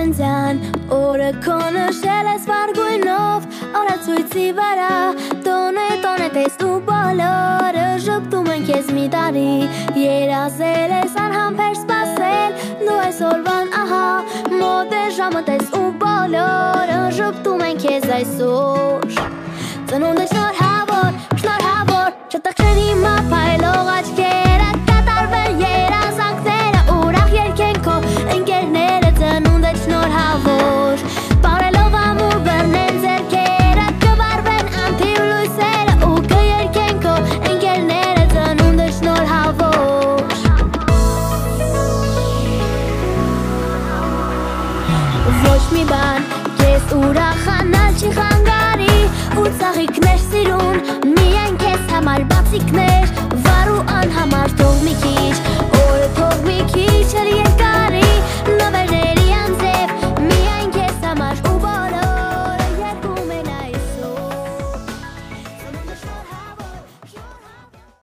ծննդյան օրը քո նշել ես վարգույնով օրացույցի վրա տոնե տեսնու բոլորը ժպտում են քեզ մի տարի երազել ես անհամբեր սպասել դու այսօրվան ահա մոտ է ժամը տեսնու բոլորը ժպտում են քեզ այսօր ծնունդը շնորհավոր չտխրեն հիմա փայլող աչքերը կատարվեն երազանքները ուրախ երգեն քո ընկերները ծնունդը շնորհավոր Պարելով ամուր բռնեն ձեռքերը կվարվեն անթիվ լույսերը ու կերգեն քո ընկերները ծնունդը շնորհավոր Ոչ մի բան քեզ ուրախանալ չի խանգարի ու ծաղիկներ սիրուն միայն քեզ համար բացիկներ